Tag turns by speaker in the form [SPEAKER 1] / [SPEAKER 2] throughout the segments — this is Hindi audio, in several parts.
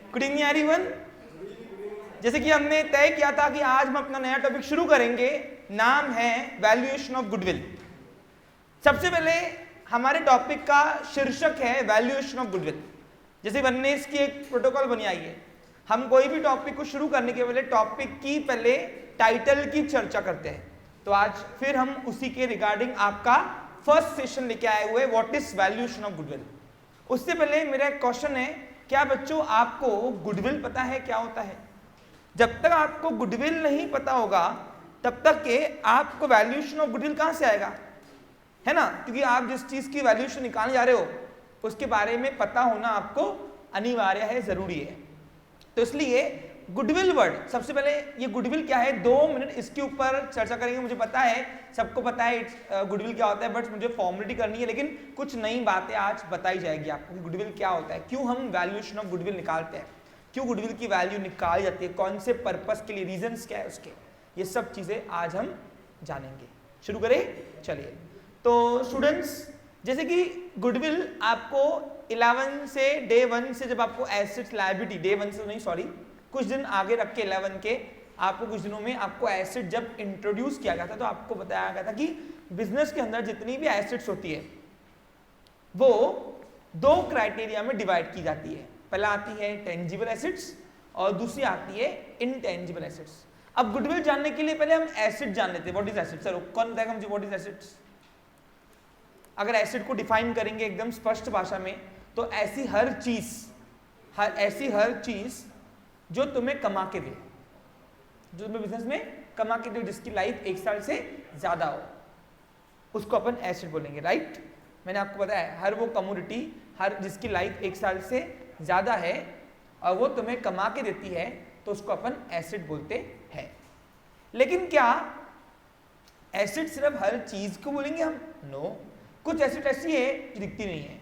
[SPEAKER 1] Good evening everyone. जैसे कि हमने तय किया था कि आज हम अपना नया टॉपिक शुरू करेंगे, नाम है वैल्यूएशन ऑफ गुडविल। सबसे पहले हमारे टॉपिक का शीर्षक है वैल्यूएशन ऑफ गुडविल। जैसे हमने इसकी एक प्रोटोकॉल बनाई है, हम कोई भी टॉपिक को शुरू करने के पहले टॉपिक की पहले टाइटल की चर्चा करते हैं। तो आज फिर हम उसी के रिगार्डिंग आपका फर्स्ट सेशन लेके आए हुए, what is valuation of goodwill. उससे पहले मेरा एक क्वेश्चन है, क्या बच्चों आपको गुडविल पता है क्या होता है? जब तक आपको गुडविल नहीं पता होगा तब तक के आपको वैल्यूएशन ऑफ गुडविल कहां से आएगा, है ना? क्योंकि आप जिस चीज की वैल्यूएशन निकालने जा रहे हो उसके बारे में पता होना आपको अनिवार्य है, जरूरी है। तो इसलिए गुडविल वर्ड, सबसे पहले ये गुडविल क्या है, 2 मिनट इसके ऊपर चर्चा करेंगे। मुझे पता है सबको पता है गुडविल क्या होता है, बट मुझे फॉर्मेलिटी करनी है, लेकिन कुछ नई बातें आज बताई जाएगी आपको कि गुडविल क्या होता है, क्यों हम वैल्यूएशन ऑफ गुडविल निकालते हैं, क्यों गुडविल की वैल्यू निकाली जाती है, कौन से पर्पस के लिए, रीजंस क्या है उसके, ये सब चीजें आज हम जानेंगे। शुरू करें, चलिए। तो स्टूडेंट्स, जैसे कि गुडविल आपको 11 से डे 1 से, जब आपको एसेट्स लायबिलिटी, डे 1 से नहीं सॉरी, कुछ दिन आगे रख के 11 के आपको कुछ दिनों में आपको एसेट जब इंट्रोड्यूस किया गया था तो आपको बताया गया था कि बिजनेस के अंदर जितनी भी एसेट्स होती है वो 2 क्राइटेरिया में डिवाइड की जाती है। पहला आती है टेंजिबल एसेट्स और दूसरी आती है इनटेंजिबल एसेट्स। अब गुडविल जानने के लिए पहले हम एसेट जान लेते हैं, व्हाट इज एसेट। सर कौन बताएगा मुझे व्हाट इज एसेट्स? अगर एसेट को डिफाइन करेंगे एकदम स्पष्ट भाषा में तो ऐसी हर चीज जो तुम्हें कमा के दे, जो तुम्हें बिजनेस में कमा के दे, जिसकी लाइफ 1 साल से ज्यादा हो, उसको अपन एसेट बोलेंगे, राइट? मैंने आपको बताया हर वो कमोडिटी, हर जिसकी लाइफ 1 साल से ज्यादा है और वो तुम्हें कमा के देती है तो उसको अपन एसेट बोलते हैं। लेकिन क्या एसेट सिर्फ हर चीज को बोलेंगे हम? नो। कुछ एसेट ऐसी है जो दिखती नहीं है,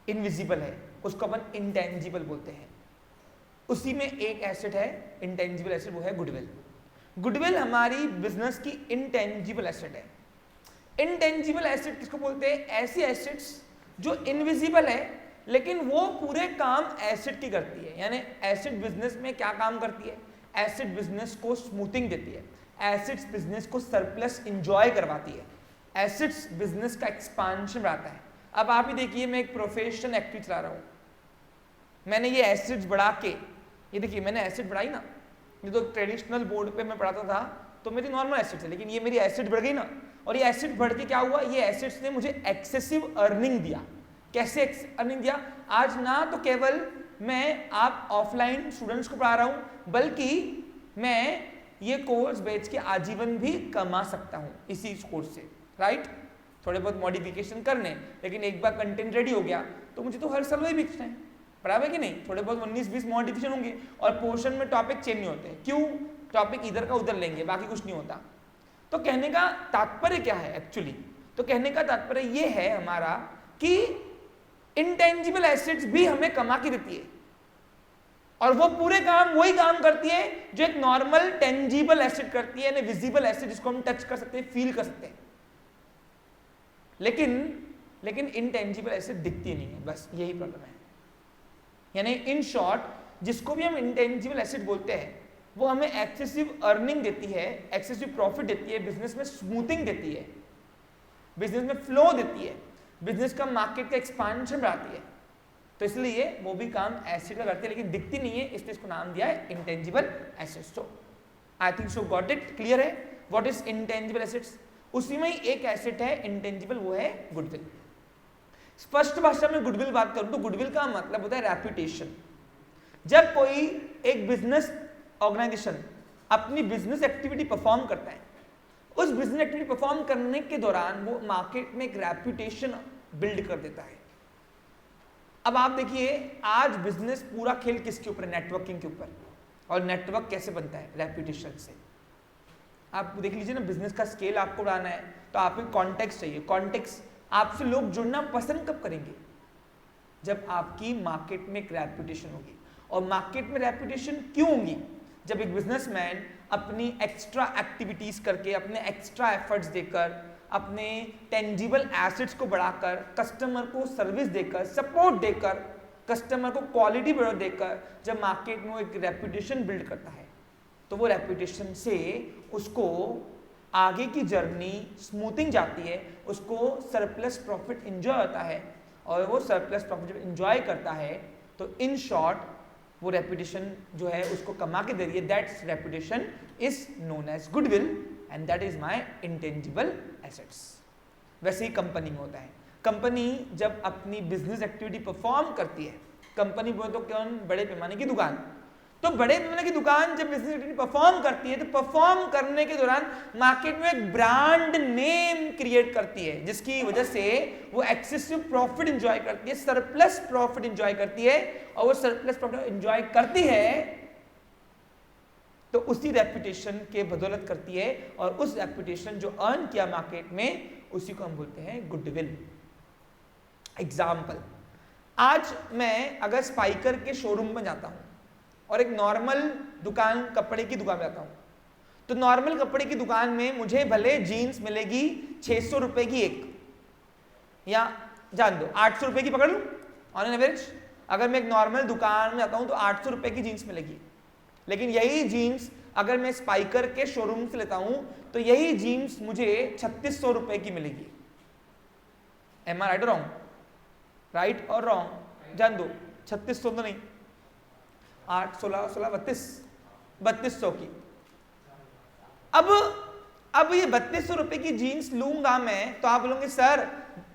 [SPEAKER 1] इनविजिबल है, उसको अपन इंटेंजिबल बोलते हैं। उसी में एक एसेट है इंटेंजिबल एसेट, वो है गुडविल। गुडविल हमारी बिजनेस की इंटेंजिबल एसेट है। इंटेंजिबल एसेट किसको बोलते हैं? ऐसी एसेट्स जो इनविजिबल है लेकिन वो पूरे काम एसेट की करती है। यानी एसेट बिजनेस में क्या काम करती है? एसेट बिजनेस को स्मूथिंग देती है, एसेट्स बिजनेस को सरप्लस इंजॉय करवाती है, एसेट्स बिजनेस का एक्सपांशन बढ़ाता है। अब आप ही देखिए, मैं एक प्रोफेशनल एक्टिविटी चला रहा हूँ, मैंने ये एसेट्स बढ़ा के, ये देखिए मैंने एसेट बढ़ाई ना, ये तो ट्रेडिशनल बोर्ड पे मैं पढ़ाता था तो मेरी नॉर्मल एसेट्स है, लेकिन ये मेरी एसेट बढ़ गई ना, और ये एसेट बढ़ के क्या हुआ, ये एसेट्स ने मुझे एक्सेसिव अर्निंग दिया। कैसे अर्निंग दिया? आज ना तो केवल मैं आप ऑफलाइन स्टूडेंट्स को पढ़ा रहा हूं, बल्कि मैं ये कोर्स बेच के आजीवन भी कमा सकता हूं इसी कोर्स से, राइट? थोड़े बहुत मॉडिफिकेशन करने, लेकिन एक बार कंटेंट रेडी हो गया तो मुझे तो हर साल वही बेचना है, बराबर कि नहीं? थोड़े बहुत 19-20 मॉडिफिकेशन होंगे और पोर्शन में टॉपिक चेंज नहीं होते। क्यों? टॉपिक इधर का उधर लेंगे, बाकी कुछ नहीं होता। तो कहने का तात्पर्य क्या है एक्चुअली? तो कहने का तात्पर्य ये है हमारा कि इंटेंजिबल एसेट्स भी हमें कमा के देती है और वो पूरे काम वही काम करती है जो एक नॉर्मल टेंजिबल एसेट करती है, विजिबल एसेट जिसको हम टच कर सकते हैं, फील कर सकते हैं। लेकिन इनटेंजिबल एसेट दिखती नहीं है, बस यही प्रॉब्लम है। यानी इन शॉर्ट, जिसको भी हम इंटेंजिबल एसेट बोलते हैं वो हमें एक्सेसिव अर्निंग देती है, एक्सेसिव प्रॉफिट देती है, बिजनेस में स्मूथिंग देती है, बिजनेस में फ्लो देती है, बिजनेस का मार्केट का एक्सपांशन बढ़ाती है। तो इसलिए वो भी काम एसेट का करती है, लेकिन दिखती नहीं है, इसलिए इसको नाम दिया है intangible assets. So I think so got it, clear है व्हाट इज इंटेंजिबल एसेट्स? उसी में ही एक एसेट है इंटेंजिबल, वो है गुडविल। स्पष्ट भाषा में गुडविल बात करूं तो गुडविल का मतलब होता है रेपुटेशन। जब कोई एक बिजनेस ऑर्गेनाइजेशन अपनी बिजनेस एक्टिविटी परफॉर्म करता है, उस बिजनेस एक्टिविटी परफॉर्म करने के दौरान वो मार्केट में एक रेपुटेशन बिल्ड कर देता है। अब आप देखिए, आज बिजनेस पूरा खेल किसके ऊपर है? नेटवर्किंग के ऊपर। और नेटवर्क कैसे बनता है? रेपुटेशन से। आप देख लीजिए ना, बिजनेस का स्केल आपको बढ़ाना है तो आपको कॉन्टेक्स्ट चाहिए। कॉन्टेक्स्ट, आपसे लोग जुड़ना पसंद कब करेंगे? जब आपकी मार्केट में एक रेपुटेशन होगी। और मार्केट में रेपुटेशन क्यों होगी? जब एक बिजनेसमैन अपनी एक्स्ट्रा एक्टिविटीज करके, अपने एक्स्ट्रा एफर्ट्स देकर, अपने टेंजिबल एसेट्स को बढ़ाकर, कस्टमर को सर्विस देकर, सपोर्ट देकर कस्टमर को क्वालिटी प्रोडक्ट देकर जब मार्केट में वो एक रेपुटेशन बिल्ड करता है, तो वो रेपुटेशन से उसको आगे की जर्नी स्मूथिंग जाती है, उसको सरप्लस प्रॉफिट एंजॉय होता है, और वो सरप्लस प्रॉफिट जब एंजॉय करता है तो इन शॉर्ट वो रेपुटेशन जो है उसको कमा के दे रही है, that's reputation is known as goodwill and that is my intangible assets. वैसे ही कंपनी में होता है, कंपनी जब अपनी बिजनेस एक्टिविटी परफॉर्म करती है, कंपनी बोले तो कौन, बड़े पैमाने की दुकान, तो बड़े पैमाने की दुकान जब बिजनेस एक्टिविटी परफॉर्म करती है तो परफॉर्म करने के दौरान मार्केट में एक ब्रांड नेम क्रिएट करती है, जिसकी वजह से वो एक्सेसिव प्रॉफिट एंजॉय करती है, सरप्लस प्रॉफिट एंजॉय करती है, और वो सरप्लस प्रॉफिट एंजॉय करती है तो उसी रेपुटेशन के बदौलत करती है, और उस रेपुटेशन जो अर्न किया मार्केट में उसी को हम बोलते हैं गुडविल। एग्जाम्पल, आज मैं अगर स्पाइकर के शोरूम में जाता हूं और एक नॉर्मल दुकान, कपड़े की दुकान में जाता हूं, तो नॉर्मल कपड़े की दुकान में मुझे भले जीन्स मिलेगी 600 रुपए की एक, या जान दो 800 रुपए की पकड़ लूं ऑन एन एवरेज, अगर मैं एक नॉर्मल दुकान में जाता हूं तो 800 रुपए की जीन्स मिलेगी, लेकिन यही जीन्स अगर मैं स्पाइकर के शोरूम से लेता हूं तो यही जीन्स मुझे 3600 रुपए की मिलेगी। एम आई राइट और रॉन्ग? राइट और रॉन्ग? जान दो, 3600 तो नहीं, 8 16 16 3200 की। अब ये 3200 रुपए की जीन्स लूंगा मैं, तो आप बोलोगे सर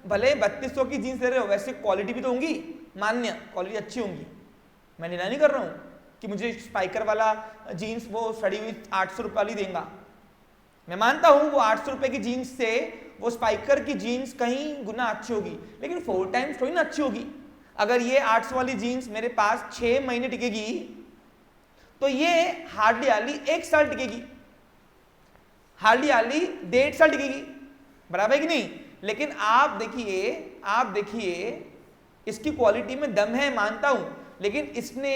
[SPEAKER 1] भले 3200 की जीन्स ले रहे हो, वैसे क्वालिटी भी तो होंगी, मान्य क्वालिटी अच्छी होंगी, मैं निना नहीं कर रहा हूं कि मुझे स्पाइकर वाला जीन्स वो सड़ी हुई 800 रुपए वाली देगा, मैं मानता हूं वो 800 रुपए की जीन्स से वो स्पाइकर की जीन्स कहीं गुना अच्छी होगी, लेकिन 4 टाइम्स थोड़ी ना अच्छी होगी। अगर ये 800 वाली जीन्स मेरे पास 6 महीने टिकेगी तो ये हार्डली 1 साल टिकेगी, हार्डली 1.5 साल टिकेगी, बराबर है कि नहीं? लेकिन आप देखिए इसकी क्वालिटी में दम है, मानता हूं, लेकिन इसने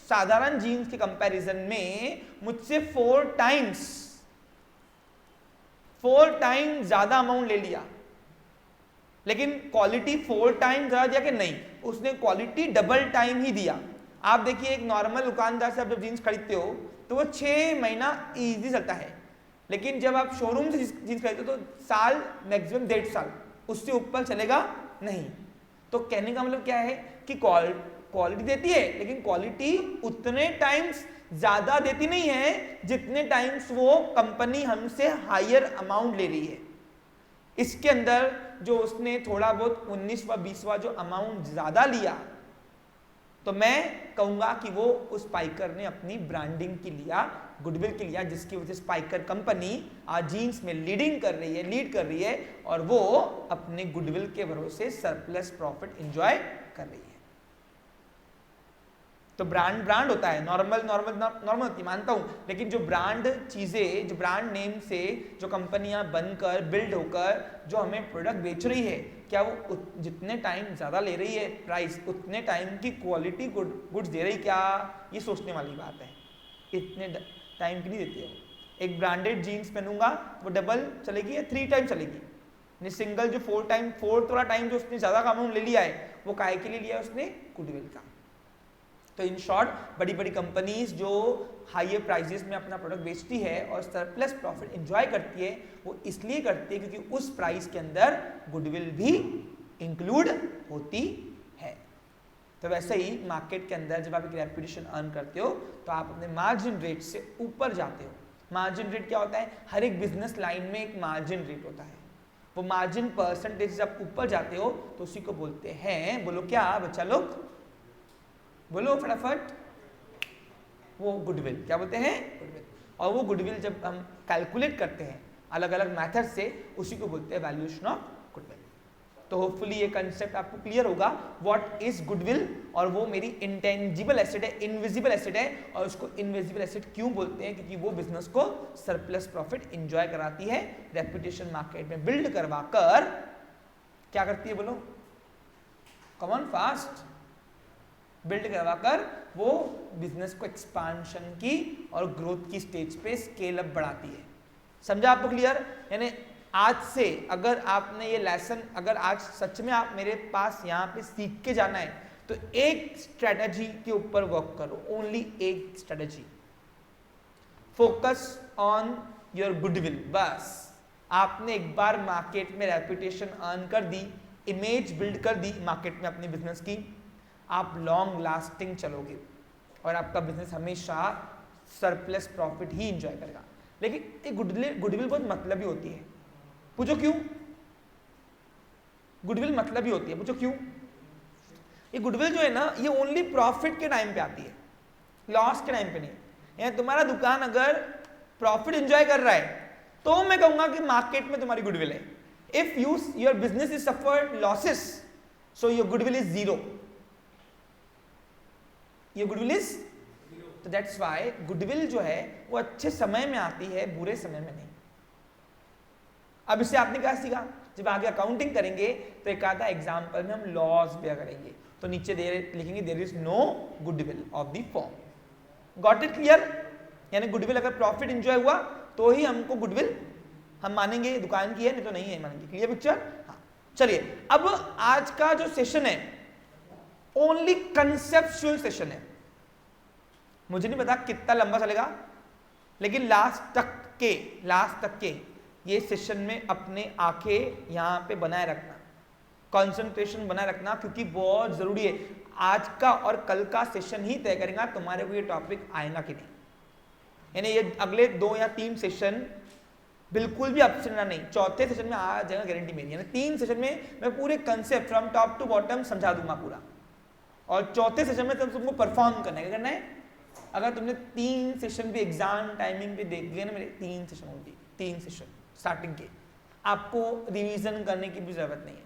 [SPEAKER 1] साधारण जीन्स के कंपैरिजन में मुझसे 4 टाइम्स ज्यादा अमाउंट ले लिया, लेकिन क्वालिटी 4 टाइम ज्यादा दिया कि नहीं, उसने क्वालिटी डबल टाइम ही दिया। आप देखिए एक नॉर्मल दुकानदार से आप जब जीन्स खरीदते हो तो वो 6 महीना इजी चलता है, लेकिन जब आप शोरूम से जीन्स खरीदते हो तो साल, मैक्सिमम 1.5 साल, उससे ऊपर चलेगा नहीं। तो कहने का मतलब क्या है कि क्वालिटी देती है, लेकिन क्वालिटी उतने टाइम्स ज्यादा देती नहीं है जितने टाइम्स वो कंपनी हमसे हायर अमाउंट ले रही है। इसके अंदर जो उसने थोड़ा बहुत 19वां 20वां जो अमाउंट ज्यादा लिया, तो मैं कहूंगा कि वो उस स्पाइकर ने अपनी ब्रांडिंग के लिया, गुडविल के लिया, जिसकी वजह से स्पाइकर कंपनी आज जीन्स में लीड कर रही है और वो अपने गुडविल के भरोसे सरप्लस प्रॉफिट एंजॉय कर रही है। तो ब्रांड होता है, नॉर्मल होती, मानता हूं, लेकिन जो ब्रांड चीजें, जो ब्रांड नेम से जो कंपनियां बनकर बिल्ड होकर जो हमें प्रोडक्ट बेच रही है, क्या वो जितने टाइम ज्यादा ले रही है प्राइस, उतने टाइम की क्वालिटी गुड्स दे रही क्या? ये सोचने वाली बात है। इतने टाइम की नहीं देती है। एक ब्रांडेड जीन्स पहनूंगा वो डबल चलेगी या 3 टाइम चलेगी, सिंगल जो 4th वाला टाइम जो उसने ज्यादा अमाउंट ले लिया है वो काहे के लिए लिया है उसने? गुडविल का। तो इन शॉर्ट बड़ी बड़ी कंपनीज जो हाईयर प्राइसेस में अपना प्रोडक्ट बेचती है और सरप्लस प्रॉफिट एंजॉय करती है, वो इसलिए करती है क्योंकि उस प्राइस के अंदर गुडविल भी इंक्लूड होती है। तो वैसे ही मार्केट के अंदर जब आप एक रेपुटेशन अर्न करते हो तो आप अपने मार्जिन रेट से ऊपर जाते हो। मार्जिन रेट क्या होता है? हर एक बिजनेस लाइन में एक मार्जिन रेट होता है, वो मार्जिन परसेंटेज जब ऊपर जाते हो तो उसी को बोलते हैं, बोलो क्या बच्चा लोग, बोलो फटाफट, वो गुडविल। क्या बोलते हैं? गुडविल। और वो गुडविल जब हम कैलकुलेट करते हैं अलग अलग मेथड से, उसी को बोलते हैं वैल्यूएशन ऑफ गुडविल। तो होपफुली ये कंसेप्ट आपको क्लियर होगा, व्हाट इज गुडविल, और वो मेरी इंटेंजिबल एसेट है, इनविजिबल एसेट है, और उसको इनविजिबल एसेट क्यों बोलते हैं? क्योंकि वो बिजनेस को सरप्लस प्रॉफिट एंजॉय कराती है, रेपुटेशन मार्केट में बिल्ड करवा कर क्या करती है, बोलो कम ऑन फास्ट, बिल्ड करवाकर वो बिजनेस को एक्सपांशन की और ग्रोथ की स्टेज पे स्केल अप बढ़ाती है। समझा आपको क्लियर? यानी आज से अगर आपने ये लेसन, अगर आज सच में आप मेरे पास यहाँ पे सीख के जाना है तो एक स्ट्रेटजी के ऊपर वर्क करो, ओनली एक strategy, focus on your goodwill. बस आपने एक बार मार्केट में रेपुटेशन अर्न कर दी, इमेज बिल्ड कर दी मार्केट में अपनी बिजनेस की, आप लॉन्ग लास्टिंग चलोगे और आपका बिजनेस हमेशा सरप्लस प्रॉफिट ही इंजॉय करेगा। लेकिन एक गुडविल बहुत मतलबी होती है। पूछो क्यों? गुडविल मतलबी होती है, पूछो क्यों? ये गुडविल जो है ना, ये ओनली प्रॉफिट के टाइम पे आती है, लॉस के टाइम पे नहीं। यानी तुम्हारा दुकान अगर प्रॉफिट एंजॉय कर रहा है तो मैं कहूंगा कि मार्केट में तुम्हारी गुडविल है। If your business is suffered losses, so your goodwill is zero, your goodwill is, तो दैट्स व्हाई गुडविल जो है वो अच्छे समय में आती है, बुरे समय में नहीं। अब इससे आपने क्या सीखा? जब आगे अकाउंटिंग करेंगे तो एक आधा एग्जाम्पल में हम लॉस भी करेंगे, तो नीचे लिखेंगे there is no goodwill of the firm. Got it clear? यानी गुडविल अगर प्रॉफिट एंजॉय हुआ तो ही हमको गुडविल हम मानेंगे, दुकान की है, नहीं तो नहीं है मानेंगे। Clear picture? हाँ, चलिए अब आज का जो सेशन है ओनली कंसेप्चुअल सेशन है। मुझे नहीं पता कितना लंबा चलेगा, लेकिन लास्ट तक के ये सेशन में अपने आंखें यहां पे बनाए रखना, कंसंट्रेशन बनाए रखना, क्योंकि बहुत जरूरी है। आज का और कल का सेशन ही तय करेगा तुम्हारे को ये टॉपिक आएगा कि नहीं। यानी ये अगले 2 या 3 सेशन बिल्कुल भी अपसेट ना नहीं, चौथे सेशन में आ जाएगा गारंटी मेरी। यानी 3 सेशन में मैं पूरे concept from top to bottom समझा दूंगा पूरा, और चौथे सेशन में तब तुमको परफॉर्म करना है। क्या करना है? अगर तुमने 3 सेशन भी एग्जाम टाइमिंग पे देख लिया ना, मेरे 3 सेशन होंगे, 3 सेशन स्टार्टिंग के, आपको रिवीजन करने की भी जरूरत नहीं है।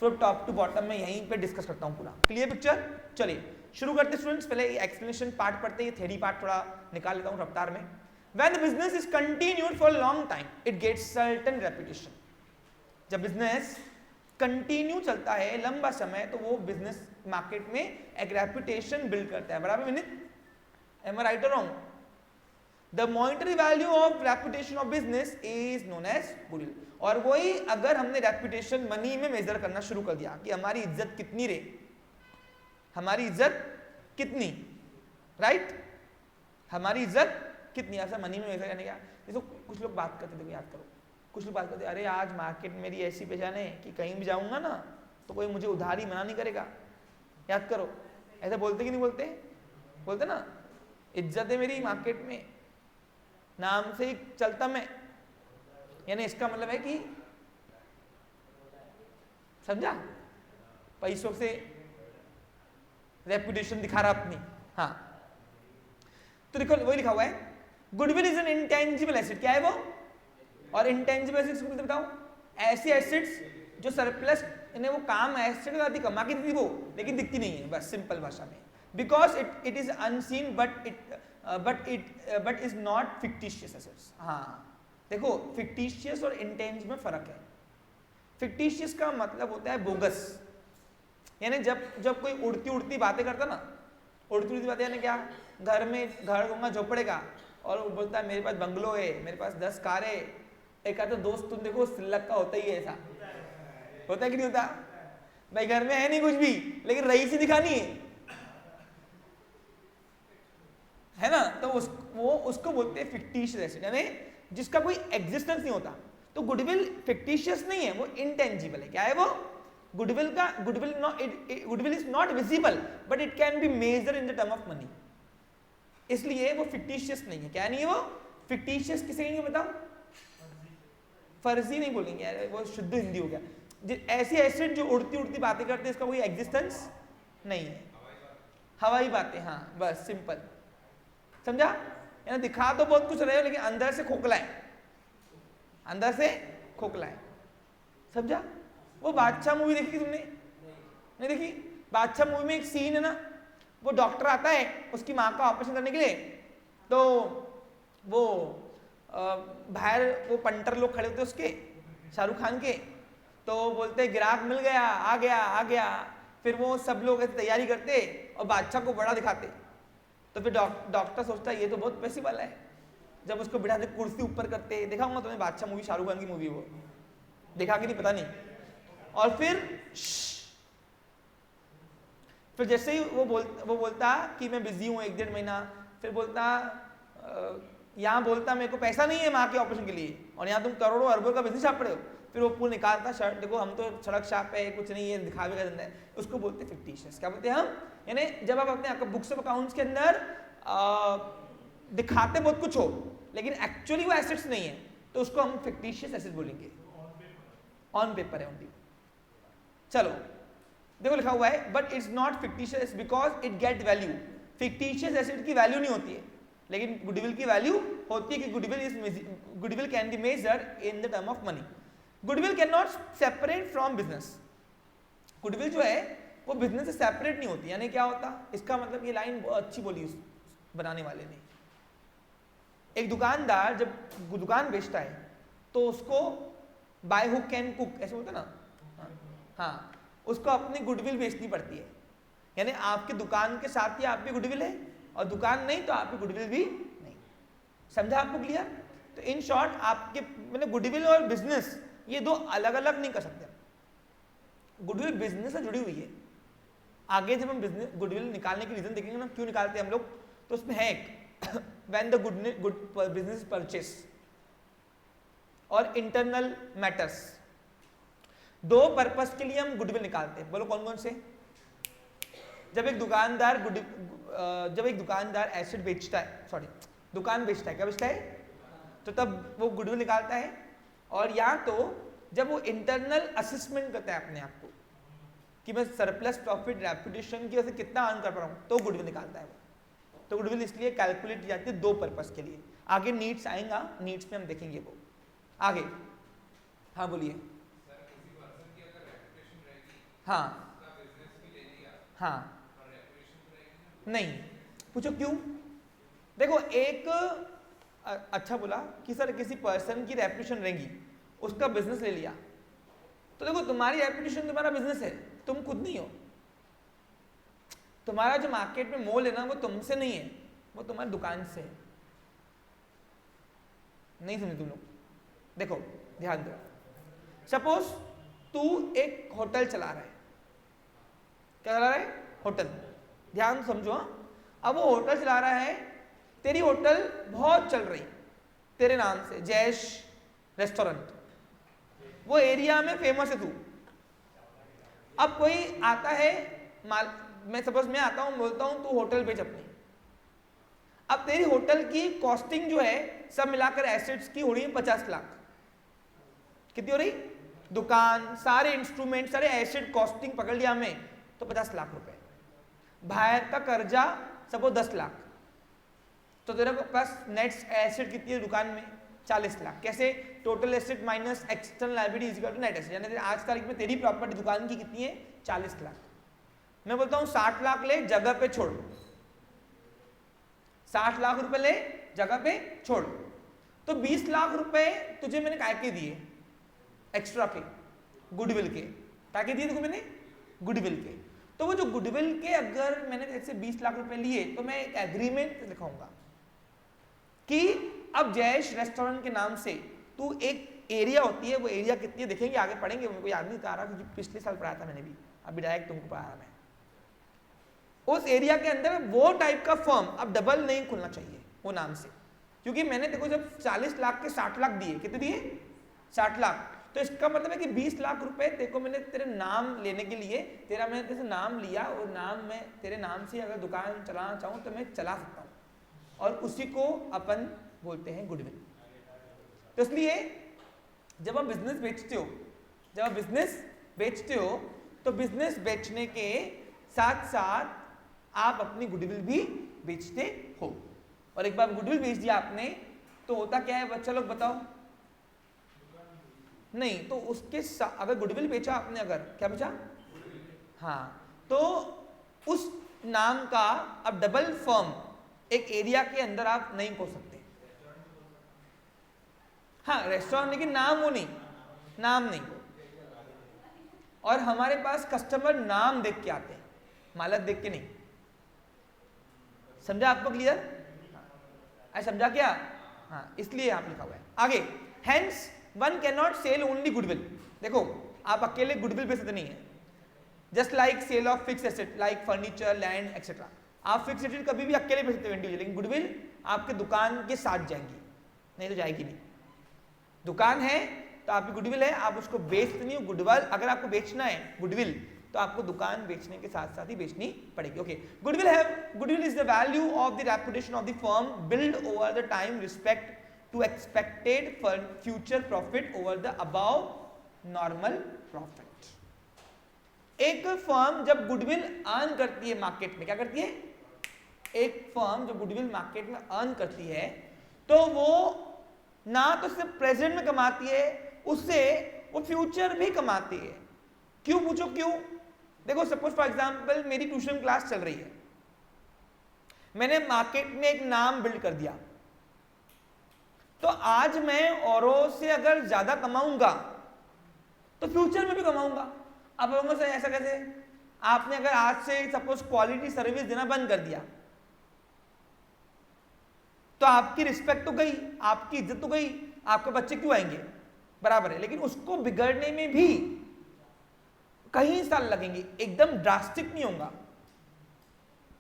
[SPEAKER 1] फिर टॉप टू बॉटम में यहीं पे डिस्कस करता हूँ पूरा। Clear picture? चलिए शुरू करते स्टूडेंट्स। पहले एक्सप्लेनेशन पार्ट पढ़ते हैं, थ्योरी पार्ट थोड़ा निकाल लेता हूँ रफ्तार में। When the business is continued for a long time, it gets certain reputation. जब बिजनेस कंटिन्यू चलता है लंबा समय तो वो बिजनेस मार्केट में एक रेपुटेशन बिल्ड करता है। बराबर Vineet? Am I right or wrong? The monetary value of reputation of business is known as goodwill. और वही अगर हमने रेपुटेशन मनी में मेजर करना शुरू कर दिया कि हमारी इज्जत कितनी रे, हमारी इज्जत कितनी, राइट? हमारी इज्जत कितनी, ऐसा मनी में मेजर करने का। देखो कुछ लोग बात करते, देखो याद करो, कुछ लोग बात करते अरे आज मार्केट में मेरी ऐसी पहचान है कि कहीं भी जाऊंगा ना तो कोई मुझे उधारी मना नहीं करेगा। याद करो, ऐसा बोलते कि नहीं बोलते? बोलते ना, इज्जत है मेरी मार्केट में, नाम से ही चलता मैं। यानी इसका मतलब है कि समझा, पैसों से रेपुटेशन दिखा रहा अपनी। हाँ, तो देखो वही लिखा हुआ है, goodwill is an intangible asset. क्या है वो? और इंटेंजिबल एसेट्स को बताओ, ऐसी एसेट्स जो सरप्लस, इन्हें वो काम एसेट आती कमा के दी वो, लेकिन दिखती नहीं है, बस सिंपल भाषा में। Because it is unseen but is not fictitious assets. हाँ देखो, फिक्टिशियस और इंटेंजिबल में फर्क है। फिक्टिशियस का मतलब होता है बोगस, यानी जब कोई उड़ती बातें करता ना, उड़ती बातें यानी क्या, घर होगा झोपड़े का, और वो बोलता है मेरे पास बंगलो है, मेरे पास 10 कार है। एक आधा दोस्त तुम देखो सिल्लक का होता ही है, ऐसा होता है कि नहीं होता? भाई घर में है नहीं कुछ भी, लेकिन रईस ही दिखानी है ना? तो उसको बोलते हैं फिक्टिशियस एसेट, यानी जिसका कोई एग्जिस्टेंस नहीं होता। तो गुडविल फिक्टिशियस नहीं है, वो इंटेंजिबल है। क्या है वो? Goodwill is not visible but it can be measure in the term of money, इसलिए वो फिक्टिशियस नहीं है। क्या नहीं है वो? फिक्टिशियस किसे कहेंगे बताओ? फर्जी नहीं बोलेंगे यार, वो शुद्ध हिंदी हो गया। ऐसी एसेट जो उड़ती बातें करते हैं, इसका कोई एग्जिस्टेंस नहीं है, हवाई बातें। हाँ बस सिंपल, समझा? यानी दिखा तो बहुत कुछ रहे हो लेकिन अंदर से खोखला है, अंदर से खोखला है, समझा? वो बादशाह मूवी देखी तुमने? नहीं देखी? बादशाह मूवी में एक सीन है ना, वो डॉक्टर आता है उसकी माँ का ऑपरेशन करने के लिए, तो वो बाहर वो पंटर लोग खड़े होते उसके, शाहरुख खान के, तो बोलते ग्राहक मिल गया, आ गया। फिर वो सब लोग ऐसे तैयारी करते और बादशाह को बड़ा दिखाते। तो फिर डॉक्टर सोचता है ये तो बहुत पैसे वाला है, जब उसको बिठाते कुर्सी ऊपर करते। देखा होगा तुम्हें बादशाह मूवी, शाहरुख खान की मूवी, वो देखा कि नहीं पता नहीं। और फिर फिर जैसे ही वो बोलता कि मैं बिजी हूँ 1-1.5 महीना, फिर बोलता यहाँ बोलता मेरे को पैसा नहीं है माँ के ऑपरेशन के लिए, और यहाँ तुम करोड़ों अरबों का बिजनेस छाप रहे हो। फिर वो पूरा निकालता शर्ट, देखो हम तो सड़क छाप है, कुछ नहीं है, दिखावे का धंधा है। उसको बोलते हैं फिक्टिशियस। क्या बोलते हैं हम? यानी जब आप अपने बुक्स ऑफ अकाउंट्स के अंदर दिखाते बहुत कुछ हो लेकिन एक्चुअली वो एसेट्स नहीं है, तो उसको हम फिक्टिशियस एसेट बोलेंगे। ऑन पेपर है ओनली। चलो देखो लिखा हुआ है but it's not fictitious because it get value. Fictitious asset की वैल्यू नहीं होती है, लेकिन गुडविल की वैल्यू होती है कि goodwill can be measured in the term of money. Goodwill can not separate from business. Goodwill जो है वो बिजनेस से सेपरेट नहीं होती। यानी क्या होता, इसका मतलब ये लाइन बहुत अच्छी बोली उस बनाने वाले ने। एक दुकानदार जब दुकान बेचता है तो उसको बाय हुक एंड कुक ऐसे बोलते ना, हाँ, उसको अपनी गुडविल बेचनी पड़ती है। यानी आपकी दुकान के साथ ही आप भी गुडविल है, और दुकान नहीं तो आपकी गुडविल भी नहीं। समझा आपको क्लियर? तो इन शॉर्ट आपके मतलब गुडविल और बिजनेस ये दो अलग अलग नहीं कर सकते। गुडविल बिजनेस से जुड़ी हुई है। आगे जब हम बिजनेस गुडविल निकालने की रीजन देखेंगे ना, क्यों निकालते हैं हम लोग, तो उसमें है एक when the good business purchase और इंटरनल मैटर्स, दो पर्पस के लिए हम गुडविल निकालते हैं। बोलो कौन कौन से? जब एक दुकानदार एसेट बेचता है, सॉरी दुकान बेचता है, क्या बेचता है, तो तब वो गुडविल निकालता है। और या तो जब वो इंटरनल असेसमेंट करता है अपने आप को कि मैं सरप्लस प्रॉफिट रेपुटेशन की वजह से कितना अर्न कर पा रहा हूँ, तो गुडविल निकालता है वो। तो गुडविल इसलिए कैलकुलेट की जाती है दो पर्पस के लिए। आगे नीड्स आएगा, नीड्स में हम देखेंगे वो आगे। हाँ बोलिए। हाँ हाँ नहीं, पूछो क्यों? देखो एक अच्छा बोला कि सर किसी पर्सन की रेपुटेशन रहेगी, उसका बिजनेस ले लिया, तो देखो तुम्हारी रेपुटेशन तुम्हारा बिजनेस है, तुम खुद नहीं हो। तुम्हारा जो मार्केट में मोल है ना, वो तुमसे नहीं है, वो तुम्हारी दुकान से है। नहीं समझे तुम लोग? देखो ध्यान दो, सपोज तू एक होटल चला रहा है। क्या चला रहा है? होटल। ध्यान समझो। अब वो होटल चला रहा है, तेरी होटल बहुत चल रही तेरे नाम से, जैश रेस्टोरेंट, वो एरिया में फेमस है तू। अब कोई आता है, मैं सपोज मैं आता हूं, बोलता हूं तू होटल बेच अपनी। अब तेरी होटल की कॉस्टिंग जो है सब मिलाकर एसेट्स की हो रही है 50 लाख। कितनी हो रही? दुकान, सारे इंस्ट्रूमेंट, सारे एसेट कॉस्टिंग पकड़ लिया हमें तो 50 लाख रुपए। बाहर का कर्जा सपोज 10 लाख, तो तेरे पास नेट एसेट कितनी है दुकान में? 40 लाख। कैसे? Total asset minus external liability is equal to net asset. यानी आज तारीख में तेरी प्रॉपर्टी दुकान की कितनी है? 40 लाख। मैं बोलता हूं 60 लाख ले, जगह पे छोड़। 60 लाख रुपए ले, जगह पे छोड़। तो 20 लाख रुपए तुझे मैंने काय के दिए? एक्स्ट्रा के, गुडविल के। काय के दिए देखो मैंने? गुडविल के। तो वो जो गुडविल के अगर मैंने जैसे 20 लाख रुपए लिए, तो मैं एक एग्रीमेंट लिखाऊंगा कि अब जैश रेस्टोरेंट के नाम से तू एक एरिया होती है, वो एरिया कितनी है देखेंगे, आगे पढ़ेंगे, मेरे को याद नहीं आ रहा क्योंकि पिछले साल पढ़ाया था मैंने भी, अभी डायरेक्ट तुमको पढ़ाया मैं। उस एरिया के अंदर वो टाइप का फर्म अब डबल नहीं खुलना चाहिए वो नाम से, क्योंकि मैंने देखो जब 40 लाख के 60 लाख दिए, कितने दिए? 60 लाख। तो इसका मतलब है कि 20 लाख रुपए देखो मैंने तेरे नाम लेने के लिए, तेरा मैंने तेरे से नाम लिया, और नाम में तेरे नाम से अगर दुकान चलाना चाहूँ तो मैं चला सकता हूँ, और उसी को अपन बोलते हैं गुडविल। तो इसलिए जब आप बिजनेस बेचते हो, तो बिजनेस बेचने के साथ साथ आप अपनी गुडविल भी बेचते हो। और एक बार गुडविल बेच दिया आपने तो होता क्या है बच्चा लोग बताओ? नहीं, तो उसके अगर गुडविल बेचा आपने, अगर क्या बेचा? हाँ, तो उस नाम का अब डबल फर्म एक एरिया के अंदर आप नहीं खोल सकते। हाँ रेस्टोरेंट, लेकिन नाम वो नहीं, नाम नहीं। और हमारे पास कस्टमर नाम देख के आते हैं, मालक देख के नहीं। समझा आपको? क्लियर? समझा क्या? हाँ, इसलिए आप लिखा हुआ है आगे। Hence one can not sell only goodwill. देखो आप अकेले गुडविल बेच सकते नहीं है, just like sale of fix asset like furniture, land etcetera. आप फिक्स एसेट कभी भी अकेले बेच सकते हो इंडिविजुअली, लेकिन गुडविल आपके दुकान के साथ जाएंगी, नहीं तो जाएगी नहीं। दुकान है तो आपकी गुडविल है, आप उसको बेचते नहीं हो। गुडविल अगर आपको बेचना है गुडविल, तो आपको दुकान बेचने के साथ साथ ही बेचनी पड़ेगी। Okay, goodwill is the value of the reputation of the firm build over the time respect to expected future profit over the above normal profit. एक फर्म जब गुडविल अर्न करती है मार्केट में, क्या करती है? एक फर्म जो गुडविल मार्केट में अर्न करती है, तो वो ना तो सिर्फ प्रेजेंट में कमाती है, उससे वो फ्यूचर भी कमाती है। क्यों? पूछो क्यों? देखो, सपोज फॉर एग्जांपल मेरी ट्यूशन क्लास चल रही है, मैंने मार्केट में एक नाम बिल्ड कर दिया, तो आज मैं औरों से अगर ज्यादा कमाऊंगा तो फ्यूचर में भी कमाऊंगा। अब से ऐसा कैसे? आपने अगर आज से सपोज क्वालिटी सर्विस देना बंद कर दिया, तो आपकी रिस्पेक्ट तो गई, आपकी इज्जत तो गई, आपके बच्चे क्यों आएंगे? बराबर है। लेकिन उसको बिगड़ने में भी कई साल लगेंगे, एकदम ड्रास्टिक नहीं होगा।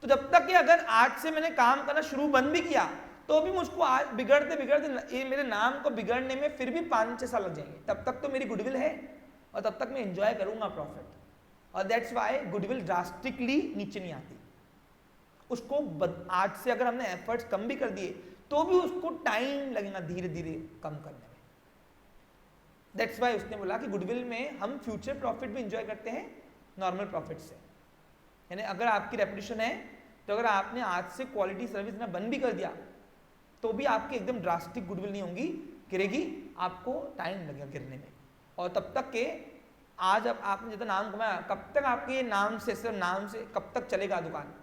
[SPEAKER 1] तो जब तक कि अगर आज से मैंने काम करना शुरू बंद भी किया, तो भी मुझको आज बिगड़ते बिगड़ते ये मेरे नाम को बिगड़ने में फिर भी 5-6 साल लग जाएंगे। तब तक तो मेरी गुडविल है और तब तक मैं एंजॉय करूंगा प्रॉफिट। और दैट्स व्हाई गुडविल ड्रास्टिकली नीचे नहीं आती। उसको आज से अगर हमने एफर्ट्स कम भी कर दिए, तो भी उसको टाइम लगेगा धीरे धीरे कम करने में। दैट्स व्हाई उसने बोला कि गुडविल में हम फ्यूचर प्रॉफिट भी एंजॉय करते हैं नॉर्मल प्रॉफिट से। यानी अगर आपकी रेपुटेशन है, तो अगर आपने आज से क्वालिटी सर्विस देना बंद भी कर दिया, तो भी आपकी एकदम ड्रास्टिक गुडविल नहीं होंगी, गिरेगी, आपको टाइम लगेगा गिरने में। और तब तक के आज अब आपने जितना नाम कमाया, कब तक आपके नाम से, सिर्फ नाम से कब तक चलेगा दुकान?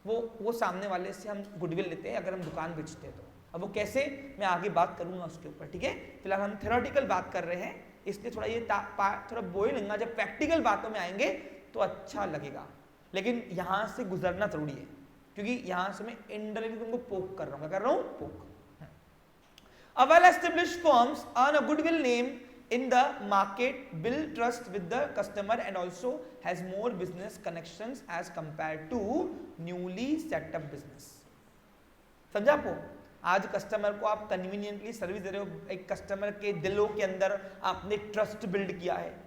[SPEAKER 1] वो सामने वाले से हम गुडविल लेते हैं अगर हम दुकान बेचते हैं तो। अब वो कैसे, मैं आगे बात करूंगा उसके ऊपर, ठीक है? फिलहाल हम थ्योरेटिकल बात कर रहे हैं, इसलिए थोड़ा ये थोड़ा बोरिंग लगेगा। जब प्रैक्टिकल बातों में आएंगे तो अच्छा लगेगा, लेकिन यहाँ से गुजरना जरूरी है, क्योंकि यहाँ से मैं इनडायरेक्टली तुमको पोक कर रहा हूँ। क्या कर रहा हूँ? पोक। A well-established firms earn a goodwill name in the market, build trust with the customer, and also has more business connections as compared to newly set up business. समझा आपको? आज कस्टमर को आप कन्वीनियंटली सर्विस दे रहे हो, एक कस्टमर के दिलों के अंदर आपने ट्रस्ट बिल्ड किया है।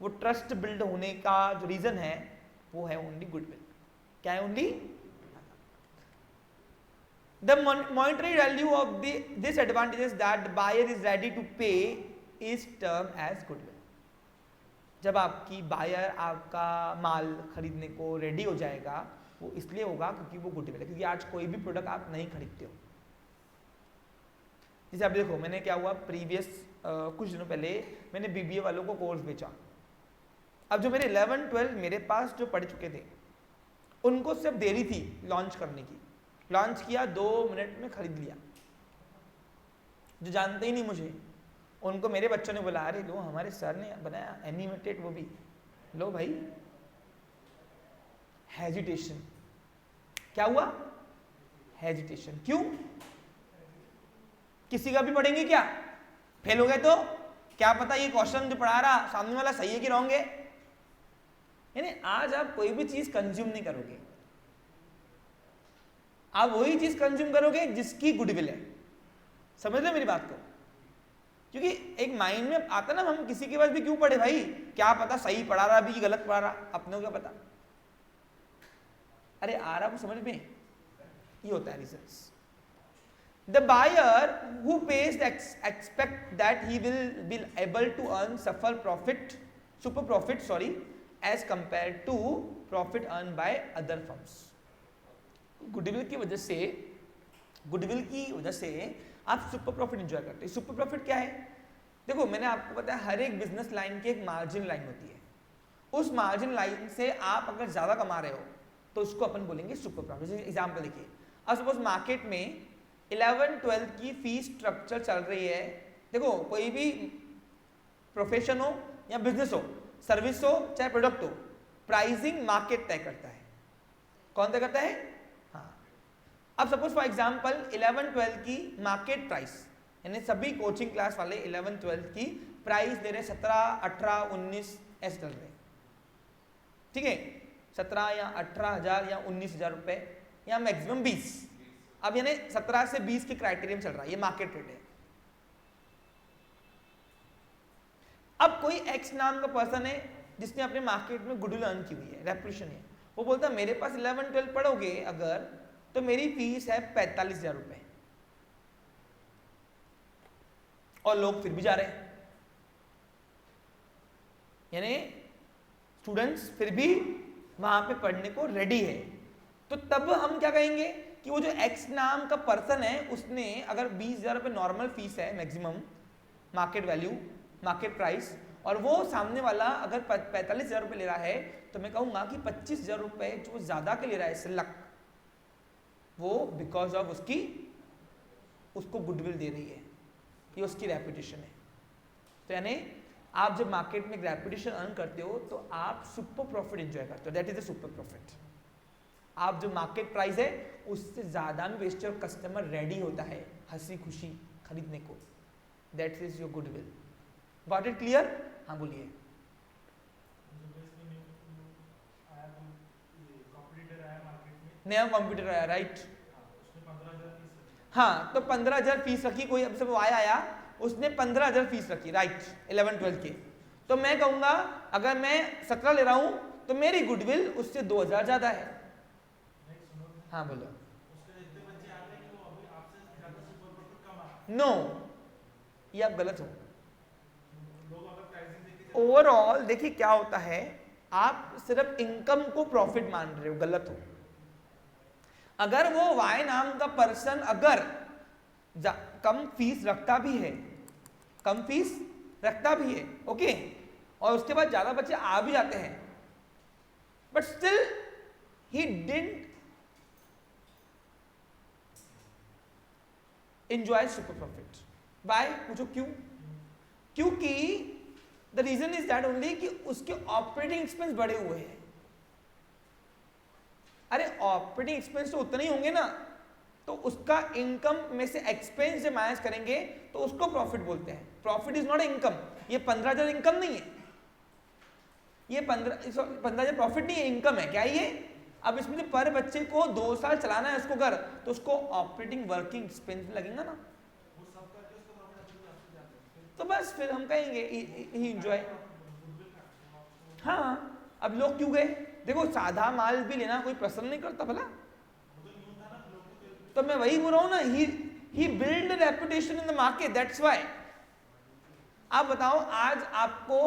[SPEAKER 1] वो ट्रस्ट बिल्ड होने का जो रीजन है वो है ओनली गुडविल। क्या है? Only the monetary value of this advantage is that the buyer is ready to pay is termed as goodwill. जब आपकी बायर आपका माल खरीदने को रेडी हो जाएगा, वो इसलिए होगा क्योंकि वो गुडविल है। क्योंकि आज कोई भी प्रोडक्ट आप नहीं खरीदते हो। जैसे आप देखो, मैंने क्या हुआ, प्रीवियस कुछ दिनों पहले मैंने बीबीए वालों को कोर्स बेचा। अब जो मेरे 11-12 मेरे पास जो पढ़ चुके थे, उनको सिर्फ देरी थी लॉन्च करने की। लॉन्च किया, 2 मिनट में खरीद लिया। जो जानते ही नहीं मुझे, उनको मेरे बच्चों ने बोला, अरे लो हमारे सर ने बनाया एनिमेटेड, वो भी लो भाई। हेजिटेशन। क्या हुआ? हेजिटेशन। क्यों? किसी का भी पढ़ेंगे क्या? फेल हो गए तो क्या पता ये क्वेश्चन जो पढ़ा रहा सामने वाला सही है कि रॉन्ग है। यानी आज आप कोई भी चीज कंज्यूम नहीं करोगे, आप वही चीज कंज्यूम करोगे जिसकी गुडविल है। समझ लो मेरी बात को? क्योंकि एक माइंड में आता ना, हम किसी के पास भी क्यों पढ़े भाई, क्या पता सही पढ़ा रहा भी गलत पढ़ा रहा, अपने को क्या पता। अरे आ रहा, समझ में ये होता है reasons. The buyer who pays expect that he will be able to earn super profit, as compared to profit earned by other firms. Goodwill की वजह से आप सुपर प्रॉफिट एंजॉय करते हैं। सुपर प्रॉफिट क्या है? देखो, मैंने आपको बताया हर एक बिजनेस लाइन की एक मार्जिन लाइन होती है। उस मार्जिन लाइन से आप अगर ज्यादा कमा रहे हो तो उसको अपन बोलेंगे सुपर प्रॉफिट। एग्जांपल देखिए, अब सपोज मार्केट में 11-12 की फीस स्ट्रक्चर चल रही है। देखो, कोई भी प्रोफेशन हो या बिजनेस हो, सर्विस हो चाहे प्रोडक्ट हो, प्राइसिंग मार्केट तय करता है। कौन तय करता है? हाँ। अब सपोज फॉर एग्जांपल 11-12 की मार्केट प्राइस, यानी सभी कोचिंग क्लास वाले 11-12 की प्राइस दे रहे 17, 18, 19 ऐसे चल रहे, ठीक है, 17 या 18,000 या 19,000 रुपए या मैक्सिमम 20। अब यानी 17 से 20 के क्राइटेरियन चल रहा है, ये मार्केट रेट है। अब कोई एक्स नाम का पर्सन है जिसने अपने मार्केट में गुडविल अर्न की हुई है, रेपुटेशन है, वो बोलता है मेरे पास 11-12 पढ़ोगे अगर तो मेरी फीस है 45,000 रुपए, और लोग फिर भी जा रहे हैं, यानी स्टूडेंट्स फिर भी वहां पे पढ़ने को रेडी है। तो तब हम क्या कहेंगे कि वो जो एक्स नाम का पर्सन है उसने अगर 20,000 रुपए नॉर्मल फीस है, maximum market value, market price, और वो सामने वाला अगर 45,000 रुपए ले रहा है, तो मैं कहूंगा कि 25,000 रुपए जो ज्यादा के ले रहा है सिलक, वो बिकॉज ऑफ उसको गुडविल दे रही है, ये उसकी रेपुटेशन है। तो यानी आप जब मार्केट में रेपुटेशन अर्न करते हो तो आप सुपर प्रॉफिट एंजॉय करते हो, that is the super profit. आप जो मार्केट प्राइस है उससे ज्यादा में बेचते हो, कस्टमर रेडी होता है हंसी खुशी खरीदने को, that is your goodwill. Got it clear? हाँ बोलिए। नया कंप्यूटर आया, राइट? हाँ, तो 15,000 फीस रखी, कोई अब सब आया उसने 15,000 फीस रखी, राइट, 11-12 के। तो मैं कहूंगा अगर मैं 17 ले रहा हूं तो मेरी गुडविल उससे 2,000 ज्यादा है। हाँ बोलो। नो, ये आप गलत हो। ओवरऑल देखिए क्या होता है, आप सिर्फ इनकम को प्रॉफिट मान रहे हो, गलत हो। अगर वो वाई नाम का पर्सन अगर कम फीस रखता भी है, कम फीस रखता भी है, ओके, और उसके बाद ज्यादा बच्चे आ भी जाते हैं, but still he didn't enjoy super profit. By, पूछो क्यों? क्योंकि the reason is that only कि उसके ऑपरेटिंग एक्सपेंस बढ़े हुए हैं। अरे ऑपरेटिंग एक्सपेंस तो उतने ही होंगे ना, तो उसका इनकम में से एक्सपेंस जब माइनस करेंगे तो उसको प्रॉफिट बोलते हैं। Profit is not income. ये 15,000 इनकम नहीं है, ये 15,000 प्रॉफिट नहीं है, इनकम है। क्या ये? अब इसमें से पर बच्चे को 2 साल चलाना है उसको घर, तो उसको ऑपरेटिंग वर्किंग एक्सपेंस लगेगा ना, तो बस फिर हम कहेंगे ही एंजॉय। हाँ, अब लोग क्यों गए? देखो सादा माल भी लेना कोई पसंद नहीं करता भला, तो मैं वही बोल रहा हूं ना, he build reputation in the market, that's why. आप बताओ आज आपको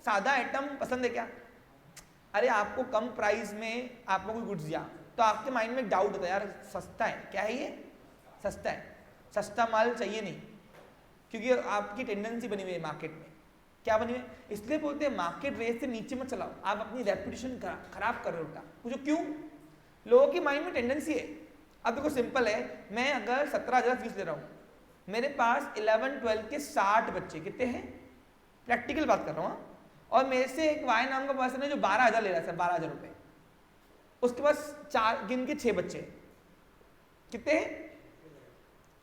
[SPEAKER 1] सादा आइटम पसंद है क्या? अरे आपको कम प्राइस में आपको कोई गुड्स दिया तो आपके माइंड में एक डाउट होता है, यार सस्ता है, क्या है ये? सस्ता है, सस्ता माल चाहिए नहीं, क्योंकि आपकी टेंडेंसी बनी हुई है मार्केट में। क्या बनी हुई है? इसलिए बोलते हैं मार्केट रेट से नीचे मत चलाओ, आप अपनी रेपुटेशन खराब कर रहे हो उल्टा। पूछो क्यों? लोगों की माइंड में टेंडेंसी है। अब देखो सिंपल है, मैं अगर 17,000 फीस ले रहा हूँ, मेरे पास 11-12 के 60 बच्चे, कितने हैं? प्रैक्टिकल बात कर रहा हूँ, और मेरे से एक वाई नाम का पर्सन है जो 12,000 ले रहा है, 12,000 रुपए, उसके पास 4 गिन के 6 बच्चे, कितने हैं?